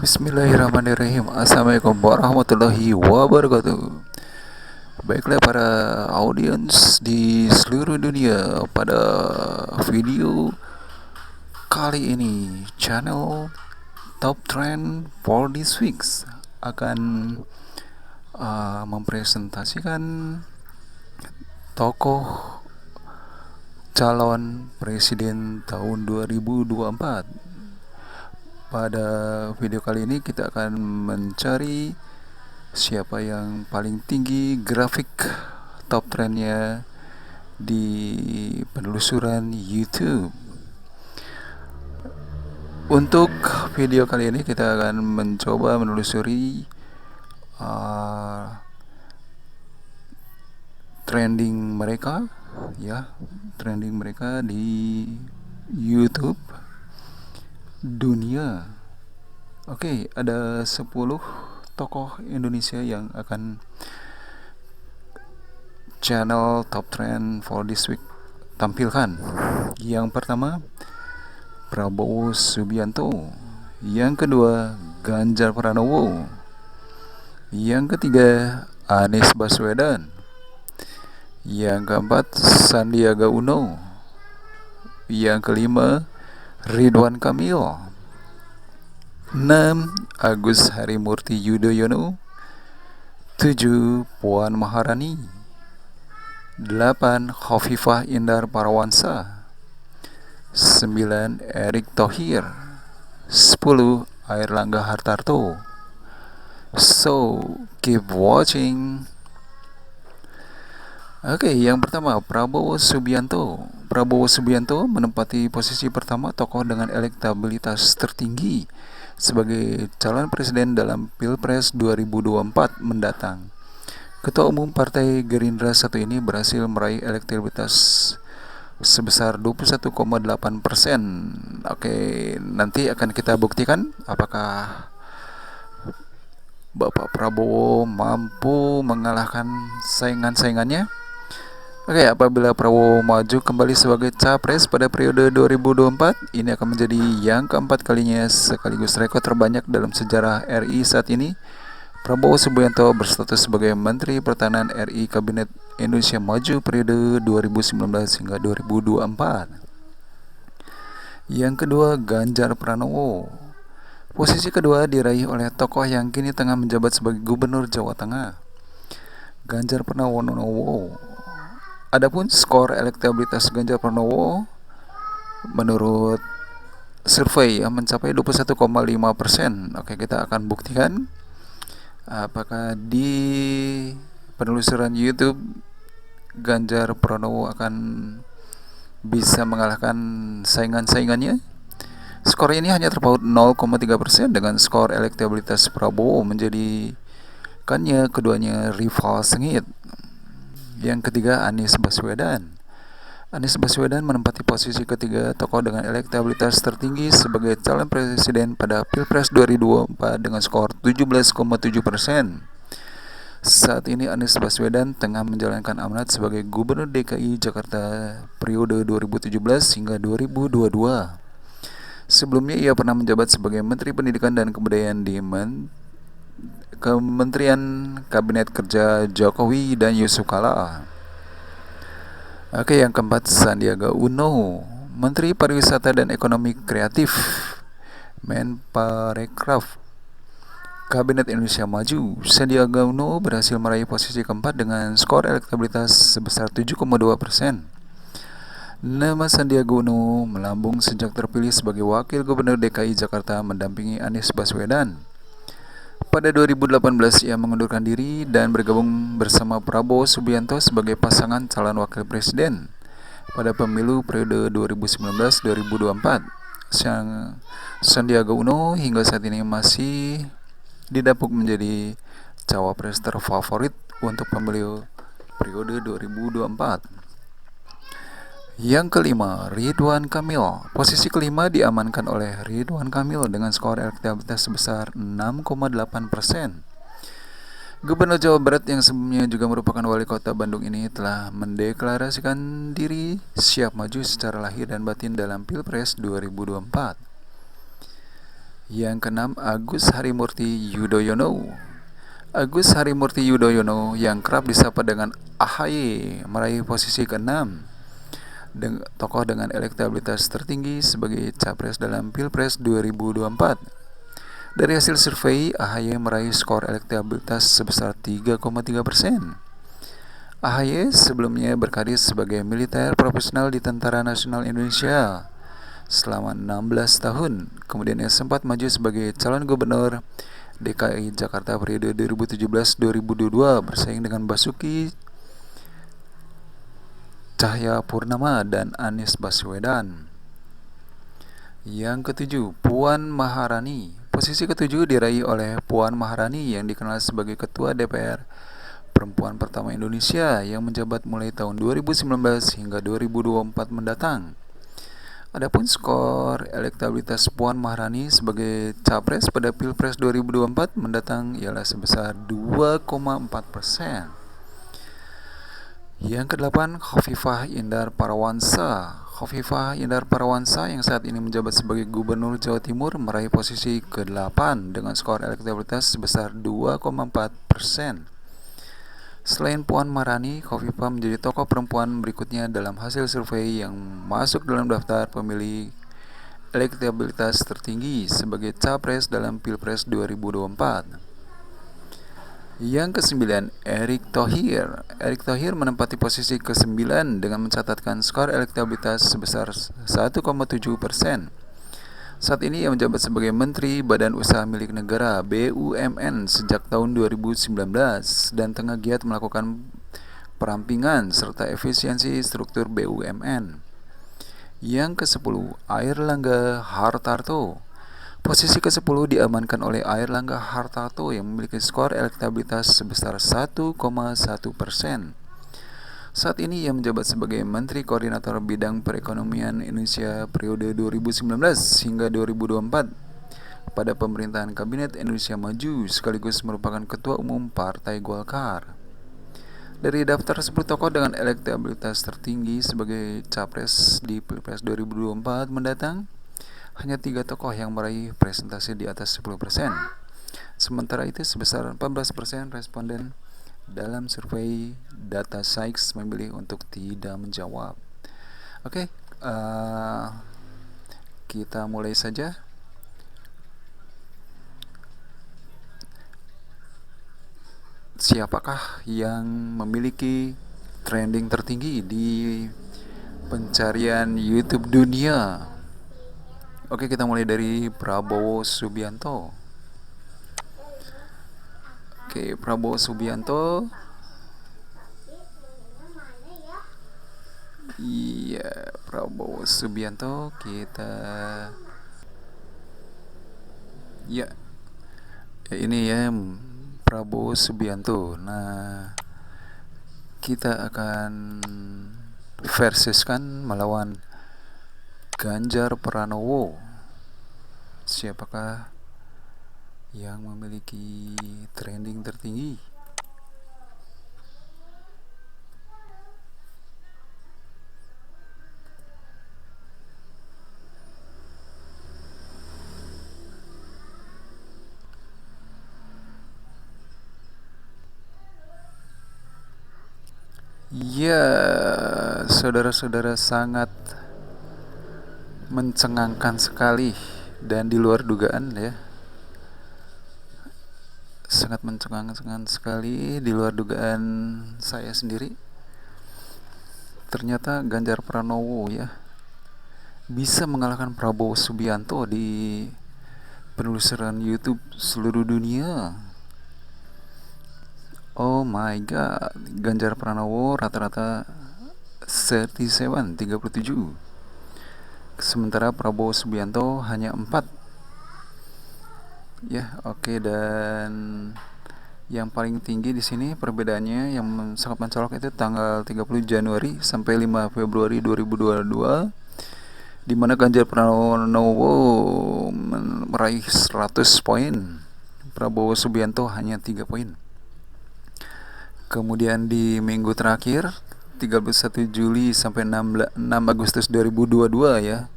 Bismillahirrahmanirrahim. Assalamualaikum warahmatullahi wabarakatuh. Baiklah para audiens di seluruh dunia, pada video kali ini channel Top Trend for this week akan mempresentasikan tokoh calon presiden tahun 2024. Pada video kali ini kita akan mencari siapa yang paling tinggi grafik top trendnya di penelusuran YouTube. Untuk video kali ini kita akan mencoba menelusuri trending mereka di YouTube dunia. Oke, ada 10 tokoh Indonesia yang akan channel Top Trend for this week tampilkan. Yang pertama, Prabowo Subianto. Yang kedua, Ganjar Pranowo. Yang ketiga, Anies Baswedan. Yang keempat, Sandiaga Uno. Yang kelima, Ridwan Kamil. 6. Agus Harimurti Yudhoyono. 7. Puan Maharani. 8. Khofifah Indar Parawansa. 9. Erick Thohir. 10. Airlangga Hartarto. So, keep watching. Oke, yang pertama, Prabowo Subianto. Prabowo Subianto menempati posisi pertama tokoh dengan elektabilitas tertinggi sebagai calon presiden dalam Pilpres 2024 mendatang. Ketua Umum Partai Gerindra satu ini berhasil meraih elektabilitas sebesar 21,8%. Oke, nanti akan kita buktikan apakah Bapak Prabowo mampu mengalahkan saingan-saingannya. Oke, apabila Prabowo maju kembali sebagai capres pada periode 2024, ini akan menjadi yang keempat kalinya sekaligus rekor terbanyak dalam sejarah RI saat ini. Prabowo Subianto berstatus sebagai Menteri Pertahanan RI Kabinet Indonesia Maju periode 2019 hingga 2024. Yang kedua, Ganjar Pranowo. Posisi kedua diraih oleh tokoh yang kini tengah menjabat sebagai Gubernur Jawa Tengah, Ganjar Pranowo. Adapun skor elektabilitas Ganjar Pranowo menurut survei mencapai 21,5%. Oke, kita akan buktikan apakah di penelusuran YouTube Ganjar Pranowo akan bisa mengalahkan saingan-saingannya. Skor ini hanya terpaut 0,3% dengan skor elektabilitas Prabowo menjadikannya keduanya rival sengit. Yang ketiga, Anies Baswedan. Anies Baswedan menempati posisi ketiga tokoh dengan elektabilitas tertinggi sebagai calon presiden pada Pilpres 2024 dengan skor 17,7%. Saat ini Anies Baswedan tengah menjalankan amanat sebagai Gubernur DKI Jakarta periode 2017 hingga 2022. Sebelumnya ia pernah menjabat sebagai Menteri Pendidikan dan Kebudayaan di Kementerian Kabinet Kerja Jokowi dan Yusuf Kala. Oke, yang keempat, Sandiaga Uno, Menteri Pariwisata dan Ekonomi Kreatif, Menparekraf, Kabinet Indonesia Maju. Sandiaga Uno berhasil meraih posisi keempat dengan skor elektabilitas sebesar 7,2%. Nama Sandiaga Uno melambung sejak terpilih sebagai Wakil Gubernur DKI Jakarta mendampingi Anies Baswedan. Pada 2018 ia mengundurkan diri dan bergabung bersama Prabowo Subianto sebagai pasangan calon wakil presiden pada pemilu periode 2019-2024. Sandiaga Uno hingga saat ini masih didapuk menjadi cawapres terfavorit untuk pemilu periode 2024. Yang kelima, Ridwan Kamil. Posisi kelima diamankan oleh Ridwan Kamil dengan skor elektabilitas sebesar 6,8%. Gubernur Jawa Barat yang sebelumnya juga merupakan wali kota Bandung ini telah mendeklarasikan diri siap maju secara lahir dan batin dalam Pilpres 2024. Yang keenam, Agus Harimurti Yudhoyono. Agus Harimurti Yudhoyono yang kerap disapa dengan AHY meraih posisi keenam. Tokoh dengan elektabilitas tertinggi sebagai capres dalam Pilpres 2024. Dari hasil survei, AHY meraih skor elektabilitas sebesar 3,3%. AHY sebelumnya berkarir sebagai militer profesional di Tentara Nasional Indonesia selama 16 tahun. Kemudian ia sempat maju sebagai calon gubernur DKI Jakarta periode 2017-2022 bersaing dengan Basuki Cahayapurnama dan Anies Baswedan. Yang ketujuh, Puan Maharani. Posisi ketujuh diraih oleh Puan Maharani yang dikenal sebagai Ketua DPR perempuan pertama Indonesia yang menjabat mulai tahun 2019 hingga 2024 mendatang. Adapun skor elektabilitas Puan Maharani sebagai capres pada Pilpres 2024 mendatang ialah sebesar 2,4%. Yang kedelapan, Khofifah Indar Parawansa. Khofifah Indar Parawansa yang saat ini menjabat sebagai Gubernur Jawa Timur meraih posisi ke-8 dengan skor elektabilitas sebesar 2,4%. Selain Puan Maharani, Khofifah menjadi tokoh perempuan berikutnya dalam hasil survei yang masuk dalam daftar pemilih elektabilitas tertinggi sebagai capres dalam Pilpres 2024. Yang kesembilan, Erick Thohir. Erick Thohir menempati posisi ke-9 dengan mencatatkan skor elektabilitas sebesar 1,7%. Saat ini ia menjabat sebagai Menteri Badan Usaha Milik Negara BUMN sejak tahun 2019 dan tengah giat melakukan perampingan serta efisiensi struktur BUMN. Yang ke-10, Airlangga Hartarto. Posisi ke-10 diamankan oleh Airlangga Hartarto yang memiliki skor elektabilitas sebesar 1,1%. Saat ini ia menjabat sebagai Menteri Koordinator Bidang Perekonomian Indonesia periode 2019 hingga 2024 pada pemerintahan Kabinet Indonesia Maju sekaligus merupakan Ketua Umum Partai Golkar. Dari daftar 10 tokoh dengan elektabilitas tertinggi sebagai capres di Pilpres 2024 mendatang, hanya 3 tokoh yang meraih presentasi di atas 10%. Sementara itu sebesar 14% responden dalam survei Data Sykes memilih untuk tidak menjawab. Oke, kita mulai saja. Siapakah yang memiliki trending tertinggi di pencarian YouTube dunia? Oke, kita mulai dari Prabowo Subianto. Oke, Prabowo Subianto. Iya, Prabowo Subianto kita. Ya, ini ya Prabowo Subianto. Nah, kita akan versuskan melawan Ganjar Pranowo. Siapakah yang memiliki trending tertinggi? Ya, saudara-saudara, sangat mencengangkan sekali dan di luar dugaan ya. Sangat mencengangkan sekali di luar dugaan saya sendiri. Ternyata Ganjar Pranowo ya bisa mengalahkan Prabowo Subianto di penelusuran YouTube seluruh dunia. Oh my god, Ganjar Pranowo rata-rata 37, sementara Prabowo Subianto hanya 4. Ya, oke, dan yang paling tinggi di sini perbedaannya yang sangat mencolok itu tanggal 30 Januari sampai 5 Februari 2022 di mana Ganjar Pranowo meraih 100 poin, Prabowo Subianto hanya 3 poin. Kemudian di minggu terakhir 31 Juli sampai 6 Agustus 2022 ya,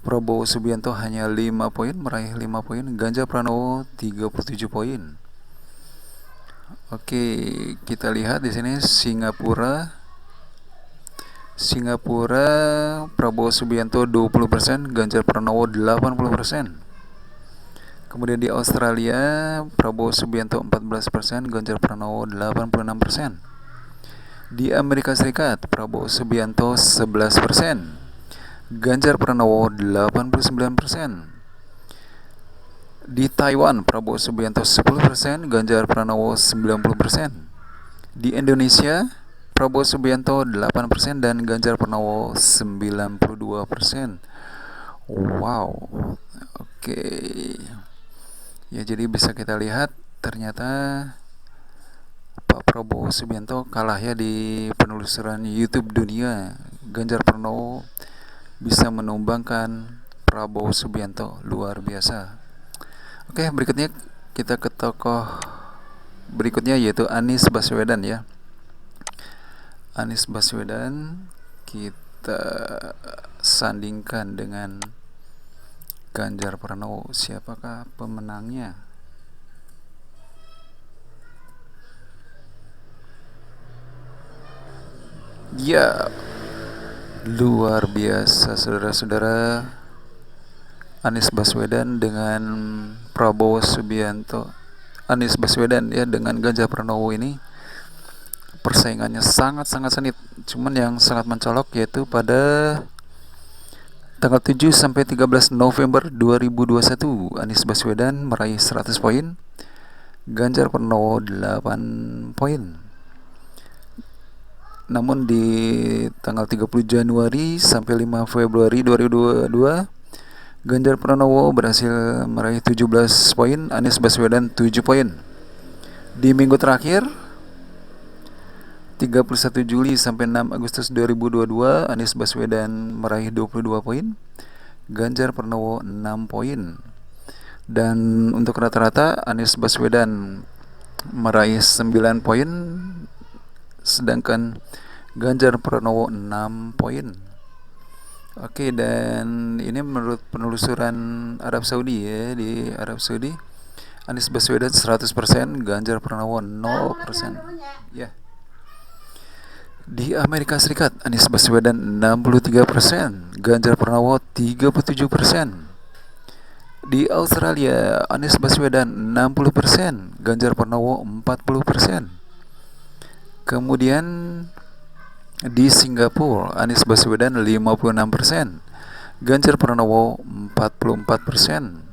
Prabowo Subianto hanya 5 poin, meraih 5 poin. Ganjar Pranowo 37 poin. Oke, kita lihat di sini Singapura. Prabowo Subianto 20%, Ganjar Pranowo 80%. Kemudian di Australia, Prabowo Subianto 14%, Ganjar Pranowo 86%. Di Amerika Serikat, Prabowo Subianto 11%, Ganjar Pranowo 89%. Di Taiwan, Prabowo Subianto 10%, Ganjar Pranowo 90%. Di Indonesia, Prabowo Subianto 8% dan Ganjar Pranowo 92%. Wow. Oke. Ya, jadi bisa kita lihat ternyata Pak Prabowo Subianto kalah ya di penelusuran YouTube dunia. Ganjar Pranowo bisa menumbangkan Prabowo Subianto, luar biasa. Oke, berikutnya kita ke tokoh berikutnya yaitu Anies Baswedan ya. Anies Baswedan kita sandingkan dengan Ganjar Pranowo. Siapakah pemenangnya? Ya, luar biasa saudara-saudara. Anies Baswedan dengan Prabowo Subianto. Anies Baswedan ya dengan Ganjar Pranowo ini persaingannya sangat-sangat sengit. Cuman yang sangat mencolok yaitu pada tanggal 7 sampai 13 November 2021, Anies Baswedan meraih 100 poin, Ganjar Pranowo 8 poin. Namun di tanggal 30 Januari sampai 5 Februari 2022, Ganjar Pranowo berhasil meraih 17 poin, Anies Baswedan 7 poin. Di minggu terakhir 31 Juli sampai 6 Agustus 2022, Anies Baswedan meraih 22 poin, Ganjar Pranowo 6 poin. Dan untuk rata-rata Anies Baswedan meraih 9 poin, sedangkan Ganjar Pranowo 6 poin. Oke, dan ini menurut penelusuran Arab Saudi ya. Di Arab Saudi Anies Baswedan 100%, Ganjar Pranowo 0%. Ya. Di Amerika Serikat, Anies Baswedan 63%, Ganjar Pranowo 37%. Di Australia, Anies Baswedan 60%, Ganjar Pranowo 40%. Kemudian di Singapura, Anies Baswedan 56%, Ganjar Pranowo 44%.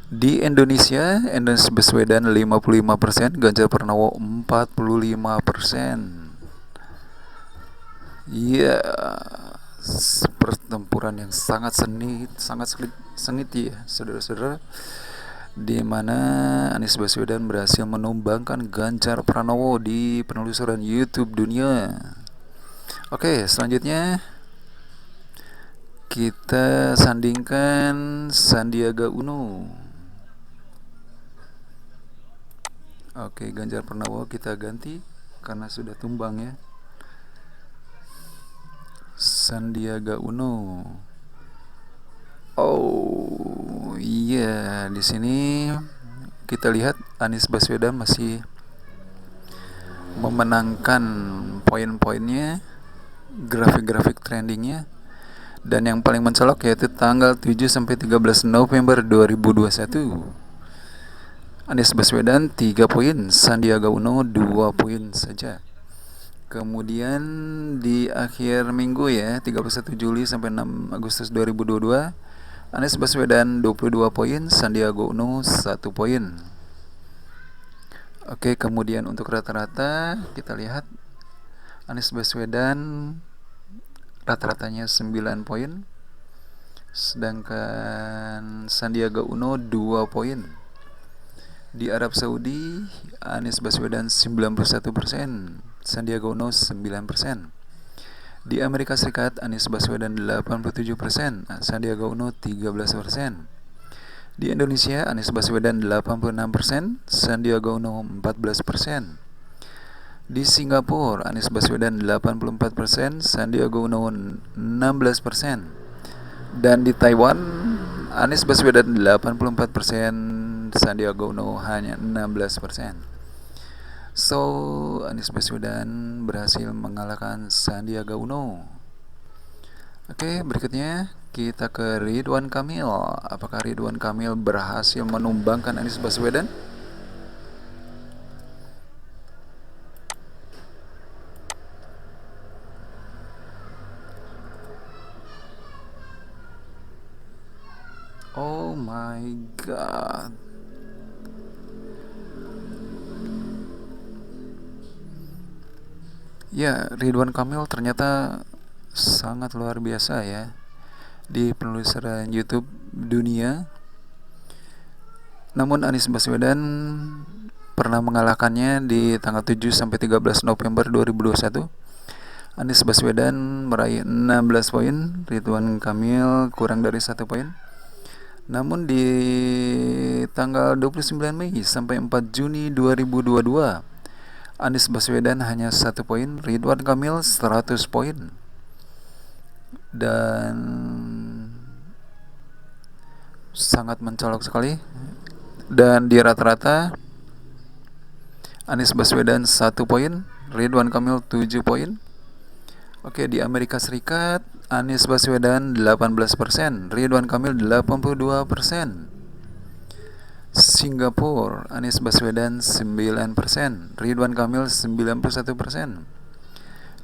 Di Indonesia, Anies Baswedan 55%, Ganjar Pranowo 45%. Iya, pertempuran yang sangat sengit ya, saudara-saudara, di mana Anies Baswedan berhasil menumbangkan Ganjar Pranowo di penelusuran YouTube dunia. Oke, selanjutnya kita sandingkan Sandiaga Uno. Oke, Ganjar Pranowo kita ganti karena sudah tumbang ya. Sandiaga Uno. Oh iya, di sini kita lihat Anies Baswedan masih memenangkan poin-poinnya, grafik-grafik trendingnya, dan yang paling mencolok yaitu tanggal 7 sampai 13 November 2021. Anies Baswedan 3 poin, Sandiaga Uno 2 poin saja. Kemudian di akhir minggu ya, 31 Juli sampai 6 Agustus 2022, Anies Baswedan 22 poin, Sandiaga Uno 1 poin. Oke, kemudian untuk rata-rata kita lihat Anies Baswedan rata-ratanya 9 poin, sedangkan Sandiaga Uno 2 poin. Di Arab Saudi, Anies Baswedan 91%, Sandiaga Uno 9%. Di Amerika Serikat, Anies Baswedan 87%, Sandiaga Uno 13%. Di Indonesia, Anies Baswedan 86%, Sandiaga Uno 14%. Di Singapura, Anies Baswedan 84%, Sandiaga Uno 16%. Dan di Taiwan, Anies Baswedan 84%, Sandiaga Uno hanya 16%. So, Anies Baswedan berhasil mengalahkan Sandiaga Uno. Oke, berikutnya kita ke Ridwan Kamil. Apakah Ridwan Kamil berhasil menumbangkan Anies Baswedan? Oh my god. Ya, Ridwan Kamil ternyata sangat luar biasa ya di penelusuran YouTube dunia. Namun Anies Baswedan pernah mengalahkannya di tanggal 7 sampai 13 November 2021. Anies Baswedan meraih 16 poin, Ridwan Kamil kurang dari 1 poin. Namun di tanggal 29 Mei sampai 4 Juni 2022, Anies Baswedan hanya 1 poin, Ridwan Kamil 100 poin. Dan sangat mencolok sekali. Dan di rata-rata Anies Baswedan 1 poin, Ridwan Kamil 7 poin. Oke, di Amerika Serikat Anies Baswedan 18%, Ridwan Kamil 82%. Singapura Anies Baswedan 9%, Ridwan Kamil 91%.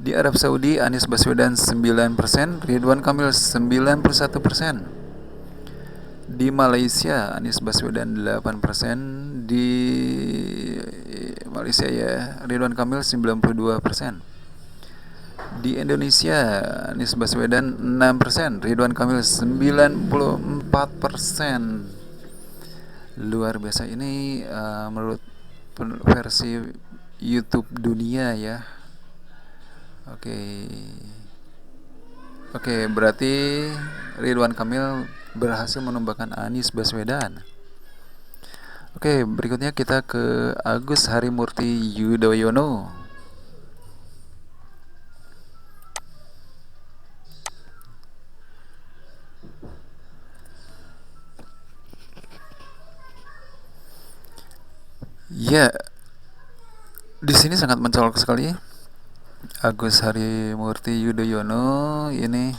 Di Arab Saudi Anies Baswedan 9%, Ridwan Kamil 91%. Di Malaysia Anies Baswedan 8%, di Malaysia ya Ridwan Kamil 92%. Di Indonesia Anies Baswedan 6%, Ridwan Kamil 94%. Luar biasa ini menurut versi YouTube dunia ya. Oke. Oke, berarti Ridwan Kamil berhasil menumbangkan Anies Baswedan. Oke, berikutnya kita ke Agus Harimurti Yudhoyono. Ya, di sini sangat mencolok sekali. Agus Harimurti Yudhoyono ini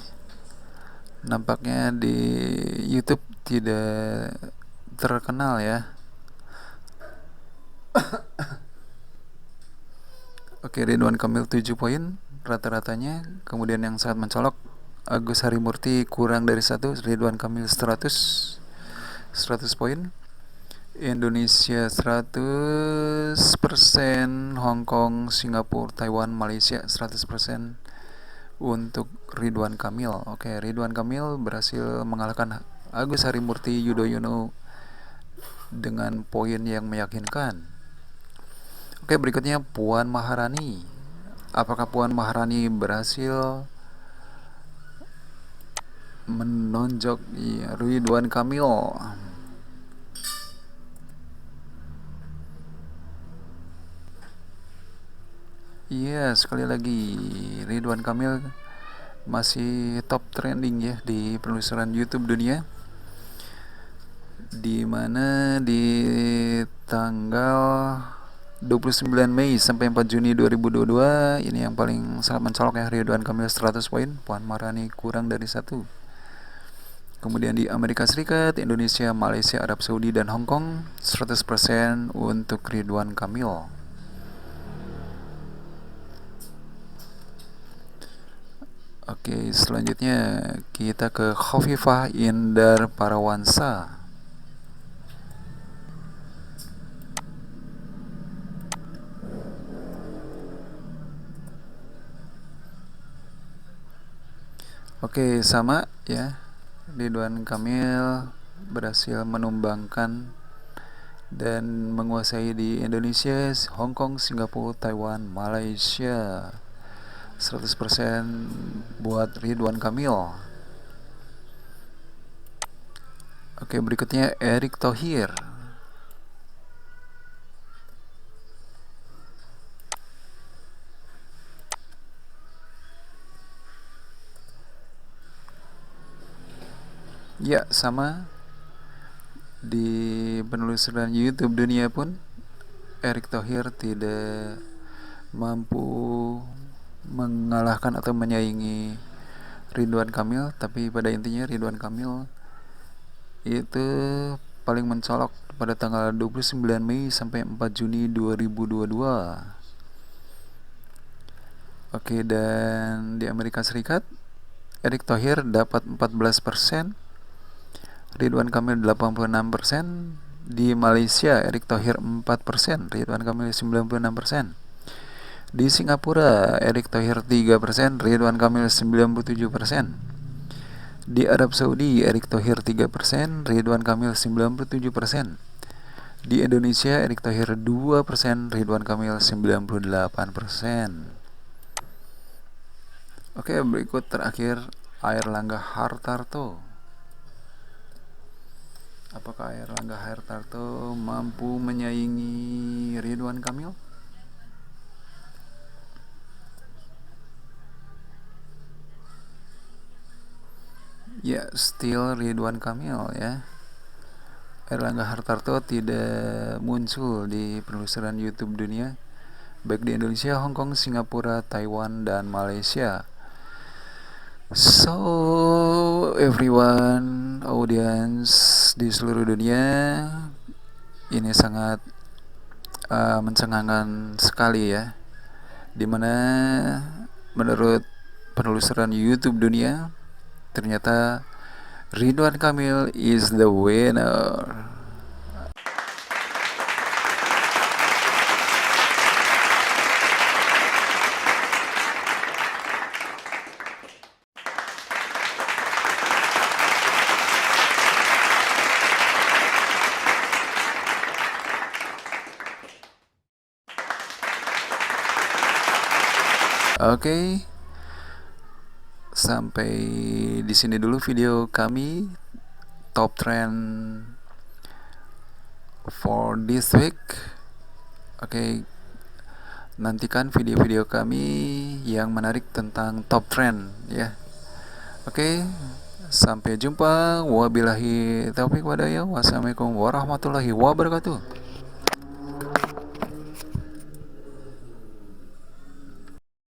nampaknya di YouTube tidak terkenal ya. Oke, Ridwan Kamil 7 poin rata-ratanya. Kemudian yang sangat mencolok Agus Harimurti kurang dari 1, Ridwan Kamil 100 poin. Indonesia 100%, Hong Kong, Singapura, Taiwan, Malaysia 100% untuk Ridwan Kamil. Oke, Ridwan Kamil berhasil mengalahkan Agus Harimurti Yudhoyono dengan poin yang meyakinkan. Oke, berikutnya Puan Maharani. Apakah Puan Maharani berhasil menonjok Ridwan Kamil? Iya, sekali lagi Ridwan Kamil masih top trending ya di penelusuran YouTube dunia, di mana di tanggal 29 Mei sampai 4 Juni 2022 ini yang paling sangat mencolok ya, Ridwan Kamil 100 poin, Puan Maharani kurang dari 1. Kemudian di Amerika Serikat, Indonesia, Malaysia, Arab Saudi, dan Hong Kong 100% untuk Ridwan Kamil. Oke, selanjutnya kita ke Khofifah Indar Parawansa. Oke, sama ya. Ridwan Kamil berhasil menumbangkan dan menguasai di Indonesia, Hong Kong, Singapura, Taiwan, Malaysia. 100% buat Ridwan Kamil. Oke, berikutnya Erick Thohir. Ya, sama di penelusuran YouTube dunia pun Erick Thohir tidak mampu mengalahkan atau menyaingi Ridwan Kamil, tapi pada intinya Ridwan Kamil itu paling mencolok pada tanggal 29 Mei sampai 4 Juni 2022. Oke, dan di Amerika Serikat Erick Thohir dapat 14%, Ridwan Kamil 86%. Di Malaysia Erick Thohir 4%, Ridwan Kamil 96%. Di Singapura Erick Thohir 3%, Ridwan Kamil 97%. Di Arab Saudi Erick Thohir 3%, Ridwan Kamil 97%. Di Indonesia Erick Thohir 2%, Ridwan Kamil 98%. Oke, berikut terakhir Airlangga Hartarto. Apakah Airlangga Hartarto mampu menyaingi Ridwan Kamil? Ya, still Ridwan Kamil ya. Airlangga Hartarto tidak muncul di penelusuran YouTube dunia, baik di Indonesia, Hong Kong, Singapura, Taiwan, dan Malaysia. So, everyone, audience di seluruh dunia, ini sangat mencengangkan sekali ya, dimana menurut penelusuran YouTube dunia ternyata Ridwan Kamil is the winner. Oke, sampai di sini dulu video kami top trend for this week. Oke, nantikan video-video kami yang menarik tentang top trend ya. Oke, sampai jumpa. Wabillahi taufiq wadaya. Wassalamualaikum warahmatullahi wabarakatuh.